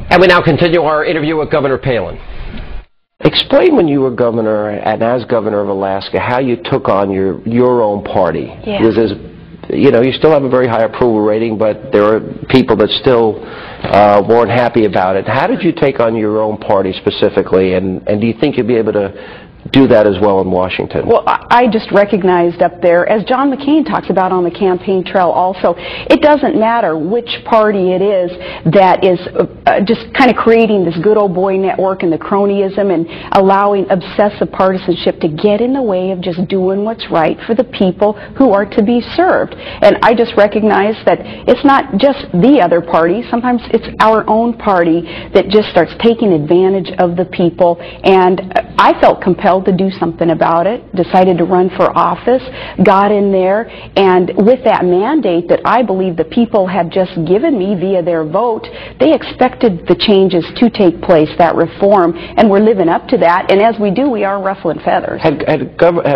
And we now continue our interview with Governor Palin. Explain when you were governor and as governor of Alaska how you took on your own party. Yeah. Because there's, you know, you still have a very high approval rating, but there are people that still weren't happy about it. How did you take on your own party specifically, and do you think you'll be able to do that as well in Washington? Well, I just recognized up there, as John McCain talks about on the campaign trail also, it doesn't matter which party it is that is just kind of creating this good old boy network and the cronyism and allowing obsessive partisanship to get in the way of just doing what's right for the people who are to be served. And I just recognize that it's not just the other party, sometimes it's our own party that just starts taking advantage of the people, and I felt compelled to do something about it, decided to run for office, got in there, and with that mandate that I believe the people have just given me via their vote, they expected the changes to take place, that reform, and we're living up to that, and as we do, we are ruffling feathers. Had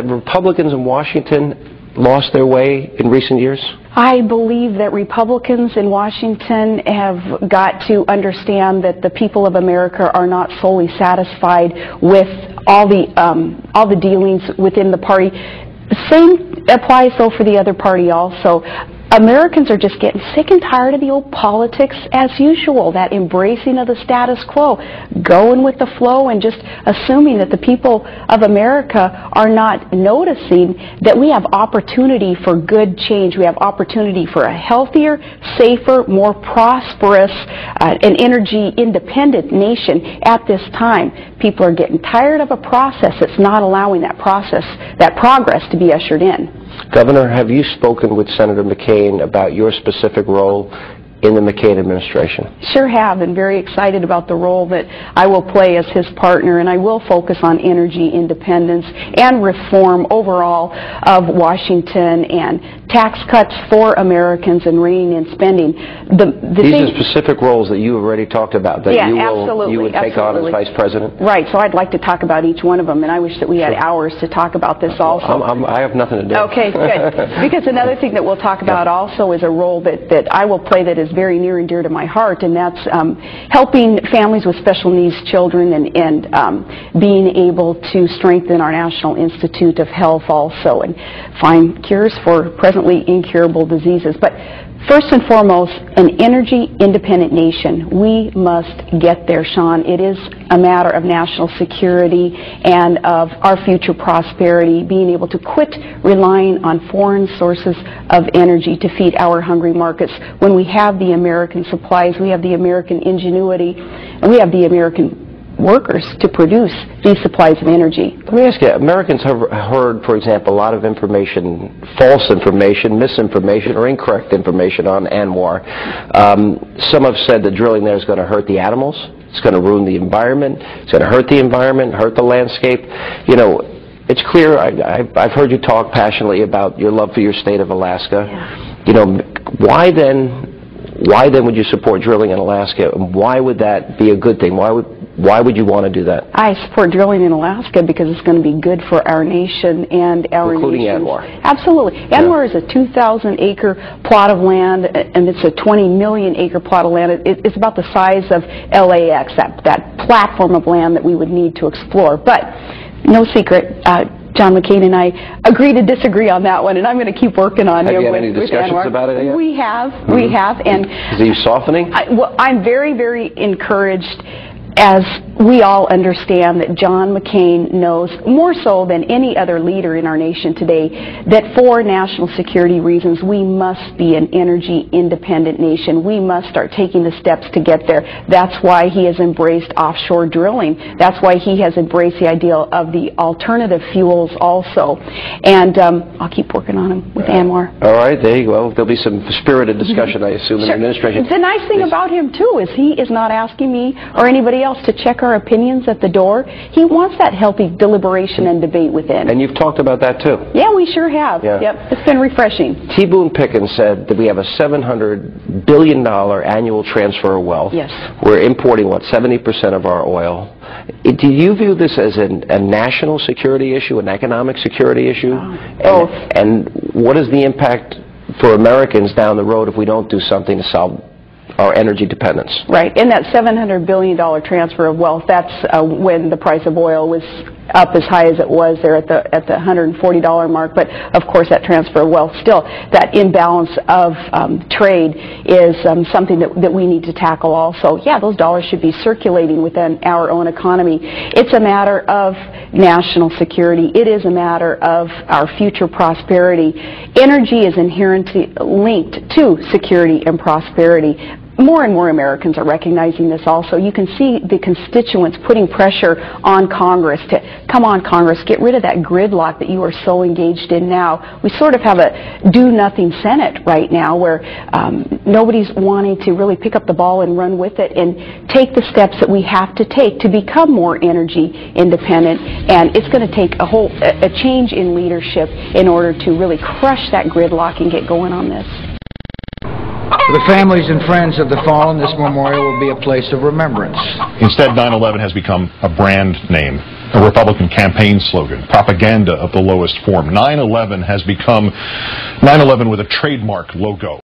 Republicans in Washington lost their way in recent years? I believe that Republicans in Washington have got to understand that the people of America are not solely satisfied with all the dealings within the party. The same applies, though, for the other party also. Americans are just getting sick and tired of the old politics as usual, that embracing of the status quo, going with the flow and just assuming that the people of America are not noticing that we have opportunity for good change. We have opportunity for a healthier, safer, more prosperous, and energy-independent nation at this time. People are getting tired of a process that's not allowing that process, that progress to be ushered in. Governor, have you spoken with Senator McCain about your specific role in the McCain administration? Sure have, and very excited about the role that I will play as his partner, and I will focus on energy independence and reform overall of Washington and tax cuts for Americans and reining in spending. These are specific roles that you already talked about that you would take on as Vice President? Right, so I'd like to talk about each one of them, and I wish that we had hours to talk about this also. I have nothing to do. Okay, good. Because another thing that we'll talk about also is a role that I will play that is very near and dear to my heart, and that's helping families with special needs children and being able to strengthen our National Institute of Health also and find cures for presently incurable diseases. But first and foremost, an energy-independent nation. We must get there, Sean. It is a matter of national security and of our future prosperity, being able to quit relying on foreign sources of energy to feed our hungry markets. When we have the American supplies, we have the American ingenuity, and we have the American workers to produce these supplies of energy. Let me ask you, Americans have heard, for example, a lot of information, false information, misinformation, or incorrect information on ANWR. Some have said that drilling there is going to hurt the animals, it's going to ruin the environment, it's going to hurt the environment, hurt the landscape. You know, it's clear, I've heard you talk passionately about your love for your state of Alaska. Yeah. You know, why then would you support drilling in Alaska, and why would that be a good thing? Why would you want to do that? I support drilling in Alaska because it's going to be good for our nation and our including nations. ANWR. Absolutely. ANWR is a 2,000-acre plot of land, and it's a 20-million-acre plot of land. It's about the size of LAX, that platform of land that we would need to explore. But no secret, John McCain and I agree to disagree on that one, and I'm going to keep working on it. Have you had any discussions about it yet? We have. Mm-hmm. We have. And is he softening? I'm very, very encouraged, as we all understand that John McCain knows, more so than any other leader in our nation today, that for national security reasons we must be an energy-independent nation. We must start taking the steps to get there. That's why he has embraced offshore drilling. That's why he has embraced the idea of the alternative fuels also. And I'll keep working on him with ANWR. All right, there you go. There'll be some spirited discussion, I assume, in the administration. The nice thing about him, too, is he is not asking me or anybody else to check our opinions at the door. He wants that healthy deliberation and debate within. And you've talked about that too. Yeah, we sure have. Yeah. Yep, it's been refreshing. T. Boone Pickens said that we have a $700 billion annual transfer of wealth. Yes. We're importing, 70% of our oil. Do you view this as a national security issue, an economic security issue? Both. And what is the impact for Americans down the road if we don't do something to solve our energy dependence. Right, and that $700 billion transfer of wealth, that's when the price of oil was up as high as it was there at the $140 mark, but of course that transfer of wealth still, that imbalance of trade is something that we need to tackle also. Yeah, those dollars should be circulating within our own economy. It's a matter of national security. It is a matter of our future prosperity. Energy is inherently linked to security and prosperity. More and more Americans are recognizing this also. You can see the constituents putting pressure on Congress to, come on Congress, get rid of that gridlock that you are so engaged in now. We sort of have a do-nothing Senate right now where nobody's wanting to really pick up the ball and run with it and take the steps that we have to take to become more energy independent. And it's going to take a change in leadership in order to really crush that gridlock and get going on this. For the families and friends of the fallen, this memorial will be a place of remembrance. Instead, 9/11 has become a brand name, a Republican campaign slogan, propaganda of the lowest form. 9/11 has become 9/11 with a trademark logo.